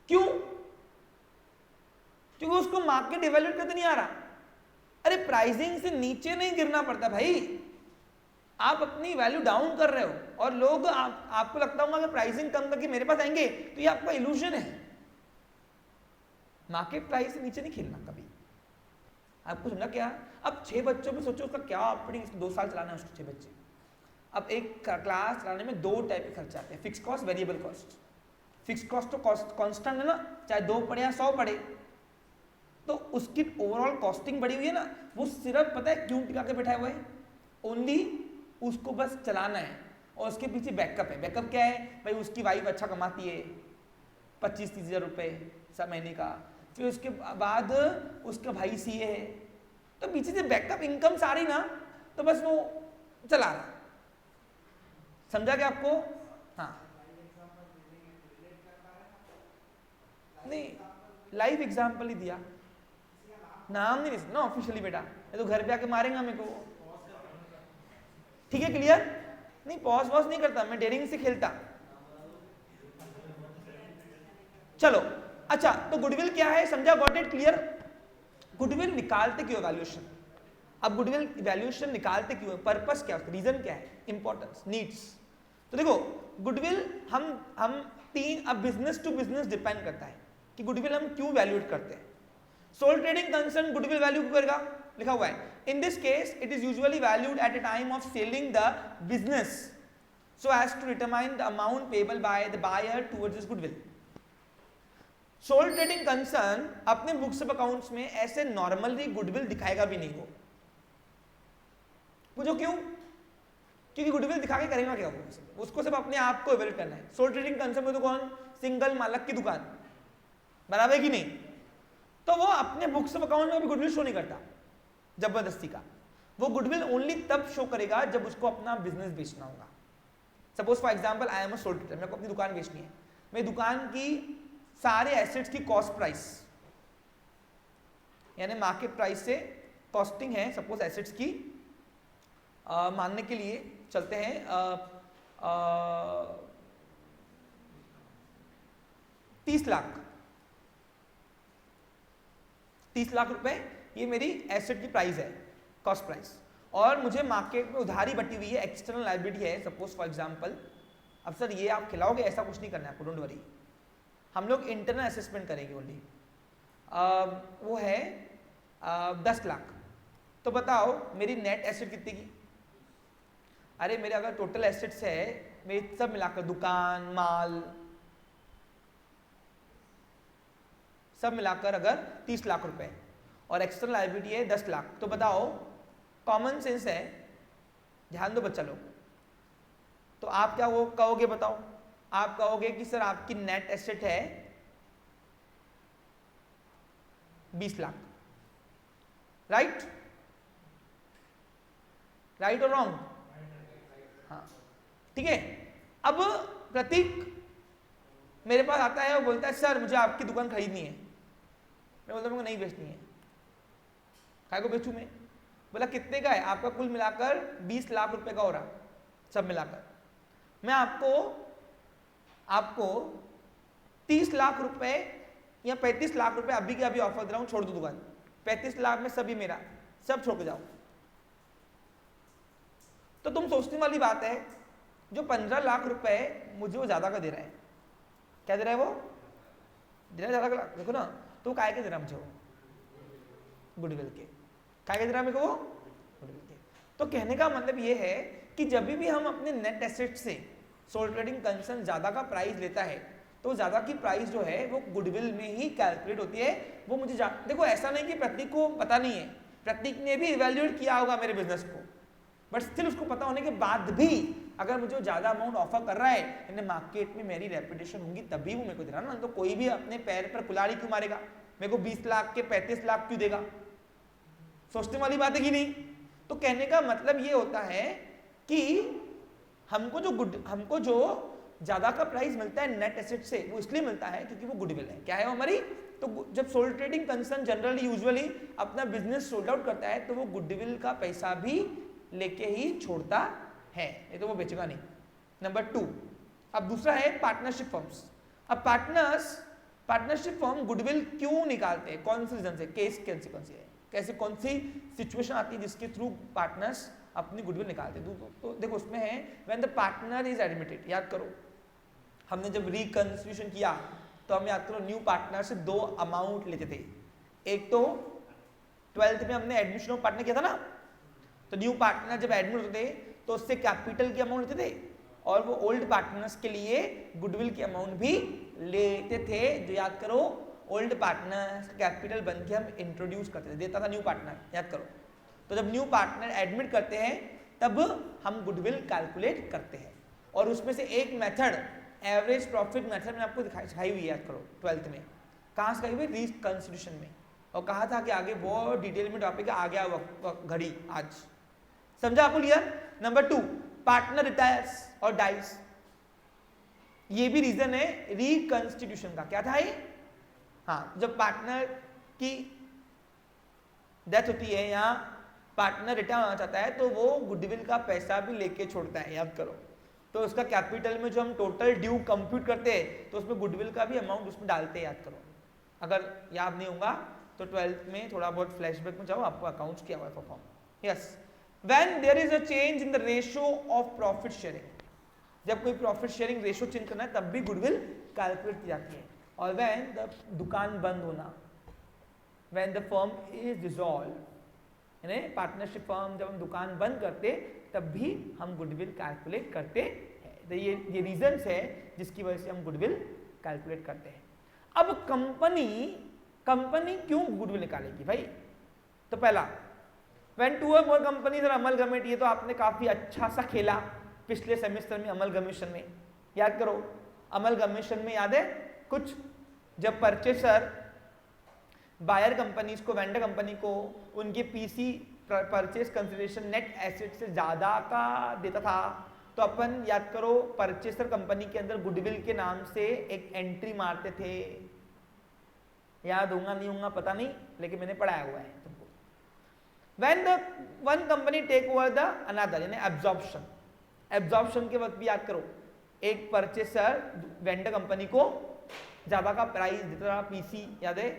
[SPEAKER 1] क्यों? क्योंकि उसको मार्केट इवैल्यूएट करते नहीं आ रहा। अरे प्राइसिंग से नीचे नहीं गिरना पड़ता भाई, आप अपनी वैल्यू डाउन कर रहे हो, और लोग आपको लगता होगा कि प्राइसिंग कम करके मेरे पास आएंगे, तो ये आपका इल्यूजन है। मार्केट प्राइस से नीचे नहीं खेलना कभी। आपको समझा क्या? अब 6 बच्चों में सोचो उसका क्या ऑपरेटिंग, 2 साल चलाना है उसको 6 बच्चे। अब एक क्लास चलाने में 2 टाइप के खर्चे आते हैं, fix cost, variable cost. Fix cost तो कांस्टेंट है ना, चाहे 2 पढ़े या 100 पढ़े, तो उसकी ओवरऑल कॉस्टिंग बढ़ी हुई है ना। वो सिर्फ पता है क्यों टिका के बैठा हुआ है? ओनली उसको बस चलाना है, और उसके पीछे बैकअप है। बैकअप क्या है भाई? उसकी वाइफ अच्छा कमाती है, 25-30 हज़ार रुपये सब महीने का, फिर उसके बाद उसका भाई सीए है, तो पीछे से बैकअप इनकम सारी ना, तो बस वो चला रहा। समझा क्या आपको? हाँ, नहीं लाइव एग्जाम्पल ही दिया, नाम नहीं ना ऑफिशियली बेटा, ये तो घर पे आके मारेगा मेरे को। ठीक है, क्लियर? नहीं पॉज वॉज नहीं करता मैं, डेयरिंग से खेलता। चलो अच्छा, तो गुडविल क्या है समझा? Got it? क्लियर? गुडविल निकालते क्यों वैल्यूएशन? अब गुडविल वैल्यूएशन निकालते क्यों है, पर्पस क्या है, रीजन क्या है, इंपॉर्टेंस, नीड्स। तो देखो गुडविल हम तीन, अब बिजनेस टू बिजनेस डिपेंड करता है कि गुडविल हम क्यों वैल्यूएट करते हैं। Sole trading concern goodwill value क्यों करेगा, लिखा हुआ है in this case it is usually valued at a time of selling the business so as to determine the amount payable by the buyer towards this goodwill. Sole trading concern अपने बुक्स ऑफ अकाउंट्स में ऐसे नॉर्मली गुडविल दिखाएगा भी नहीं वो। पूछो क्यों, क्योंकि गुडविल दिखा के करेगा क्या वो, उसको सिर्फ अपने आप को एवेल्यूएट करना है। सोल ट्रेडिंग कंसर्न में तो कौन, सिंगल मालक की दुकान, बराबर कि नहीं, तो वो अपने बुक्स ऑफ अकाउंट में भी गुडविल शो नहीं करता जबरदस्ती का। वो गुडविल ओनली तब शो करेगा जब उसको अपना बिजनेस बेचना होगा। Suppose for example I am a soul trader, मेरे को अपनी दुकान बेचनी है, मेरी दुकान की सारे एसेट्स की कॉस्ट प्राइस यानी मार्केट प्राइस से कॉस्टिंग है, सपोज एसेट्स की मानने के लिए चलते हैं 30 लाख रुपए, ये मेरी एसेट की प्राइस है, कॉस्ट प्राइस, और मुझे मार्केट में उधारी बटी हुई है, एक्सटर्नल लायबिलिटी है सपोज फॉर एग्जांपल। अब सर ये आप खिलाओगे, ऐसा कुछ नहीं करना है आपको, डोंट वरी, हम लोग इंटरनल असेसमेंट करेंगे ओनली। वो है 10 लाख, तो बताओ मेरी नेट एसेट कितनी की, अरे मेरे अगर टोटल एसेट्स है मेरी सब मिलाकर दुकान माल सब मिलाकर अगर 30 लाख रुपए और एक्सटर्नल लायबिलिटी है 10 लाख, तो बताओ कॉमन सेंस है, ध्यान दो बच्चा लोग, तो आप क्या वो कहोगे, बताओ आप कहोगे कि सर आपकी नेट एसेट है 20 लाख, राइट और रॉन्ग, हाँ ठीक है। अब प्रतीक मेरे पास आता है और बोलता है सर मुझे आपकी दुकान खरीदनी है, मैं बोलता हूँ नहीं बेचनी है, काय को बेचूं मैं, बोला कितने का है, आपका कुल मिलाकर 20 लाख रुपए का हो रहा सब मिलाकर, मैं आपको 30 लाख रुपए या 35 लाख रुपए अभी के अभी ऑफर दे रहा हूं, छोड़ दो दुकान, 35 लाख में सभी मेरा, सब छोड़ के जाओ। तो तुम सोचने वाली बात है, जो 15 लाख रुपए मुझे वो ज्यादा का दे रहा है, क्या दे रहा है वो, दे रहा है ज्यादा का, देखो ना, तो काय के दे रहा मुझे वो, गुडविल के, काय के दे रहा मेरे को वो, गुडविल के। तो कहने का मतलब ये है कि जब भी हम अपने नेट एसेट से सोल ट्रेडिंग कंसर्न ज्यादा का प्राइस लेता है, तो ज्यादा की प्राइस जो है वो गुडविल में ही कैलकुलेट होती है। वो मुझे देखो ऐसा नहीं कि प्रतीक को पता नहीं है, प्रतीक ने भी इवेल्युएट किया होगा मेरे बिजनेस को, बट स्टिल उसको पता होने के बाद भी अगर मुझे ज्यादा अमाउंट ऑफर कर रहा है, यानी मार्केट में मेरी रेपुटेशन होगी तभी वो मेरे को दे रहा ना, तो कोई भी अपने पैर पर कुल्हाड़ी क्यों मारेगा, मेरे को 20 लाख के 35 लाख क्यों देगा, सोचने वाली बात है कि नहीं। तो कहने का मतलब ये होता है कि हमको जो ज्यादा का प्राइस मिलता है नेट एसेट से, वो इसलिए मिलता है क्योंकि वो गुडविल है, क्या है वो हमारी। तो जब sole trading concern generally usually अपना बिजनेस सोल्ड आउट करता है, तो वो गुडविल का पैसा भी लेके ही छोड़ता है, नहीं तो वो बेचेगा नहीं। नंबर 2, अब दूसरा है पार्टनरशिप फर्म्स। अब पार्टनरशिप फर्म गुडविल क्यों निकालते हैं, कौन से रीजन से, केस कौन सी है, कैसे कौन सी सिचुएशन आती है जिसके थ्रू पार्टनर्स अपनी गुडविल निकालते हैं। तो देखो उसमें है when the partner is admitted, याद करो हमने जब रिकंस्टिट्यूशन किया तो हम याद करो न्यू पार्टनर से 2 अमाउंट लेते थे, एक तो 12th में हमने एडमिशन ऑफ पार्टनर किया था ना, तो न्यू पार्टनर जब एडमिट होते थे तो उससे कैपिटल की अमाउंट लेते थे, और वो ओल्ड पार्टनर्स के लिए गुडविल की अमाउंट भी लेते थे, जो याद करो ओल्ड पार्टनर कैपिटल बन के हम इंट्रोड्यूस करते थे, देता था न्यू पार्टनर, याद करो। तो जब न्यू पार्टनर एडमिट करते हैं तब हम गुडविल कैलकुलेट करते हैं, और उसमें से एक मेथड एवरेज प्रॉफिट मेथड मैंने आपको सिखाई हुई है, याद करो 12th में, कहाँ सिखाई हुई, रिकंस्टिट्यूशन में, और कहा था कि आगे बहुत डिटेल में टॉपिक आ गया घड़ी आज, समझा आपको क्लियर। नंबर 2, पार्टनर रिटायर्स और डाइज, ये भी रीजन है रिकंस्टिट्यूशन का, क्या था ये, हाँ जब पार्टनर की डेथ होती है या पार्टनर रिटायर होना चाहता है तो वो गुडविल का पैसा भी लेके छोड़ता है, याद करो। तो उसका कैपिटल में जो हम टोटल ड्यू कंप्यूट करते हैं तो उसमें गुडविल का भी अमाउंट उसमें डालते हैं, याद करो। अगर याद नहीं होगा तो 12th में थोड़ा बहुत फ्लैशबैक में जाओ, आपको अकाउंट्स किया हुआ है perform, yes, when there is a change in the ratio of profit sharing, जब कोई प्रॉफिट शेयरिंग रेशियो चेंज करना है तब भी गुडविल कैलकुलेट की जाती है। और व्हेन द दुकान बंद होना, when the firm is dissolve, यानी पार्टनरशिप फर्म जब हम दुकान बंद करते तब भी हम गुडविल कैलकुलेट करते हैं। तो ये रीजंस है जिसकी वजह से हम गुडविल कैलकुलेट करते हैं। अब कंपनी क्यों गुडविल निकालेगी भाई? तो पहला, व्हेन टू और मोर कंपनीज आर अमलगमेंट, ये तो आपने काफी अच्छा सा खेला पिछले सेमेस्टर में अमलगमेशन में, याद करो। अमलगमेशन में याद है कुछ, जब परचेसर बायर कंपनीज को, वेंडर कंपनी को उनके PC purchase consideration net asset से ज्यादा का देता था, तो अपन याद करो परचेसर कंपनी के अंदर गुडविल के नाम से एक एंट्री मारते थे। याद होगा नहीं होगा पता नहीं, लेकिन मैंने पढ़ाया हुआ है तुमको। When the one company take over the another, यानी एब्जॉर्प्शन के वक्त भी याद करो, एक परचेसर वेंडर कंपनी को ज्यादा का प्राइस देता था, पीसी याद है,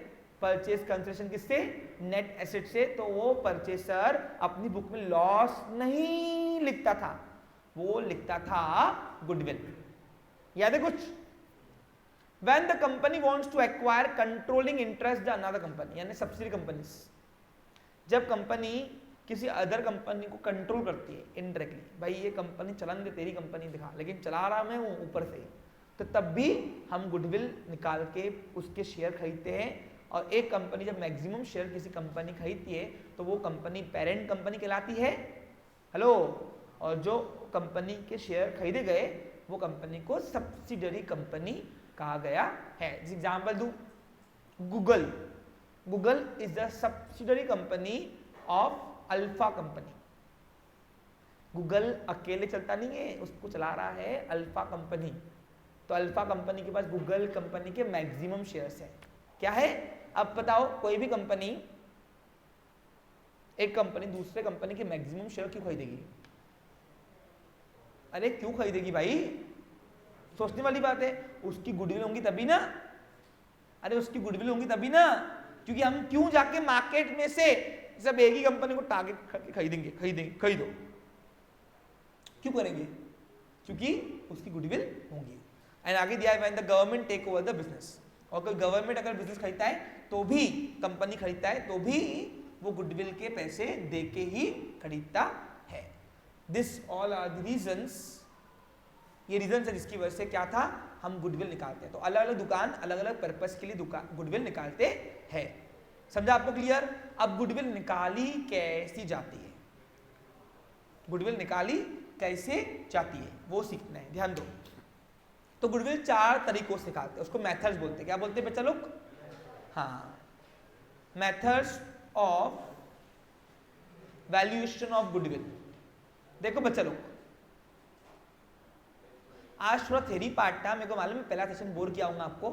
[SPEAKER 1] परचेस कंसिडरेशन किससे, नेट एसेट से, तो वो परचेसर अपनी बुक में लॉस नहीं लिखता था, वो लिखता था गुडविल। याद है कुछ? When the company wants to acquire controlling interest the another company, यानी सब्सिडी कंपनीज, जब कंपनी किसी अदर कंपनी को कंट्रोल करती है इनडायरेक्टली, भाई ये कंपनी चलन दे, तेरी कंपनी दिखा, लेकिन चला रहा मैं हूं ऊपर से, तो तब भी हम गुडविल निकाल के उसके शेयर खरीदते हैं। और एक कंपनी जब मैक्सिमम शेयर किसी कंपनी खरीदती है तो वो कंपनी पेरेंट कंपनी कहलाती है, हेलो, और जो कंपनी के शेयर खरीदे गए वो कंपनी को सब्सिडरी कंपनी कहा गया है। एग्जाम्पल दू, Google is the subsidiary company of alpha company. Google अकेले चलता नहीं है, उसको चला रहा है अल्फा कंपनी, तो अल्फा कंपनी के पास गूगल कंपनी के मैक्सिमम शेयर्स है। क्या है? अब बताओ, कोई भी कंपनी, एक कंपनी दूसरे कंपनी के मैक्सिमम शेयर क्यों खरीदेगी? अरे क्यों खरीदेगी भाई? सोचने वाली बात है। उसकी गुडविल होंगी तभी ना, अरे उसकी गुडविल होंगी तभी ना, क्योंकि हम क्यों जाके मार्केट में से सब एक ही कंपनी को टारगेट खरीदो, क्यों करेंगे? क्योंकि उसकी गुडविल होंगी। एंड आगे दिया है when the government take over the business, और कोई गवर्नमेंट अगर बिजनेस खरीदता है तो भी, कंपनी खरीदता है तो भी वो गुडविल के पैसे दे के ही खरीदता है। This all are the reasons, ये रीजन है जिसकी वजह से क्या था, हम गुडविल निकालते हैं। तो अलग अलग दुकान अलग अलग पर्पस के लिए गुडविल निकालते हैं। समझा आपको? क्लियर? अब गुडविल निकाली कैसी जाती है, गुडविल निकाली कैसे जाती है वो सीखना है, ध्यान दो। तो गुडविल 4 तरीकों से निकालते हैं, उसको मेथड्स बोलते हैं। क्या बोलते हैं बच्चा लोग? हाँ, methods of valuation of goodwill. देखो बच्चा लोग, आज थोड़ा थ्योरी पार्ट था, मेरे को मालूम है पहला सेशन बोर किया हूँ आपको,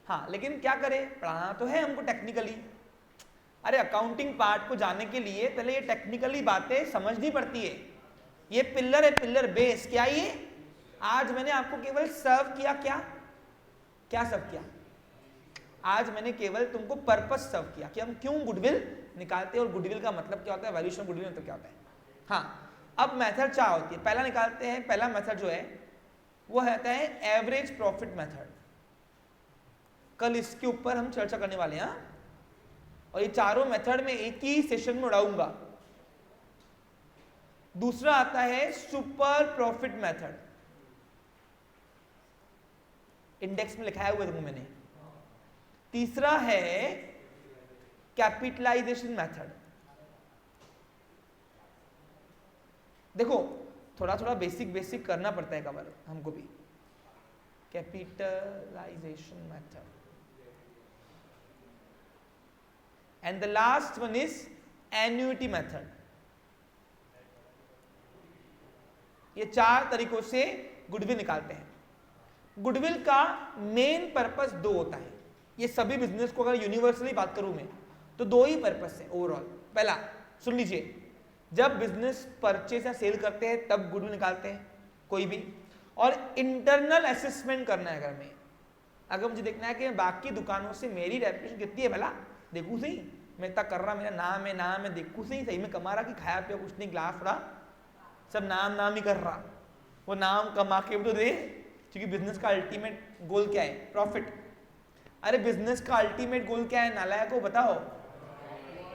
[SPEAKER 1] हाँ, लेकिन क्या करें, पढ़ाना तो है हमको टेक्निकली। अरे अकाउंटिंग पार्ट को जानने के लिए पहले ये टेक्निकली बातें समझनी पड़ती है। ये पिलर है, पिलर बेस। क्या ये आज मैंने आपको केवल सर्व किया, क्या सर्व किया? आज मैंने केवल तुमको पर्पस सर्व किया कि हम क्यों गुडविल निकालते हैं और गुडविल का मतलब क्या होता है, वैल्यूएशन गुडविल मतलब क्या होता है। हाँ, अब मेथड 4 होती है। पहला निकालते हैं, पहला मेथड जो है वो रहता है एवरेज प्रॉफिट मेथड। कल इसके ऊपर हम चर्चा करने वाले हैं, और ये चारों मेथड में एक ही सेशन में उड़ाऊंगा। दूसरा आता है सुपर प्रॉफिट मेथड, इंडेक्स में लिखाया हुआ है मैंने। तीसरा है कैपिटलाइजेशन मेथड। देखो थोड़ा थोड़ा बेसिक करना पड़ता है कवर हमको भी। Capitalization method and the last one is annuity method. ये 4 तरीकों से गुडविल निकालते हैं। गुडविल का मेन पर्पस 2 होता है। ये सभी बिजनेस को अगर यूनिवर्सली बात करूं मैं तो 2 ही पर्पस है ओवरऑल। पहला सुन लीजिए, जब बिजनेस परचेज या सेल करते हैं तब गुडविल निकालते हैं कोई भी, और इंटरनल असेसमेंट करना है। अगर मुझे देखना है कि बाकी दुकानों से मेरी रेपुटेशन कितनी है, भला देखूं सही, मैं इतना कर रहा, मेरा नाम है, देख कुछ नहीं सही में कमा रहा कि खाया पिया कुछ नहीं, ग्लास थोड़ा सब नाम ही कर रहा। वो नाम कमा के तो दे, क्योंकि बिजनेस का अल्टीमेट गोल क्या है? प्रॉफिट। अरे बिजनेस का अल्टीमेट गोल क्या है नालायक को बताओ?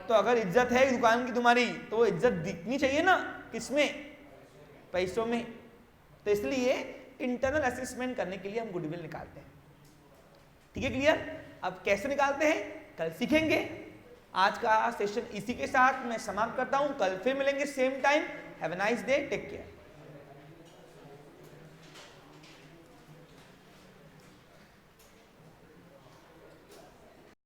[SPEAKER 1] तो अगर इज्जत है दुकान की तुम्हारी तो वो इज्जत दिखनी चाहिए ना, किसमें? पैसों में। तो इसलिए इंटरनल असेसमेंट करने के लिए हम गुडविल निकालते हैं। ठीक है, क्लियर? अब कैसे निकालते हैं कल सीखेंगे। आज का सेशन इसी के साथ मैं समाप्त करता हूं, कल फिर मिलेंगे same time. Have a nice day, take care.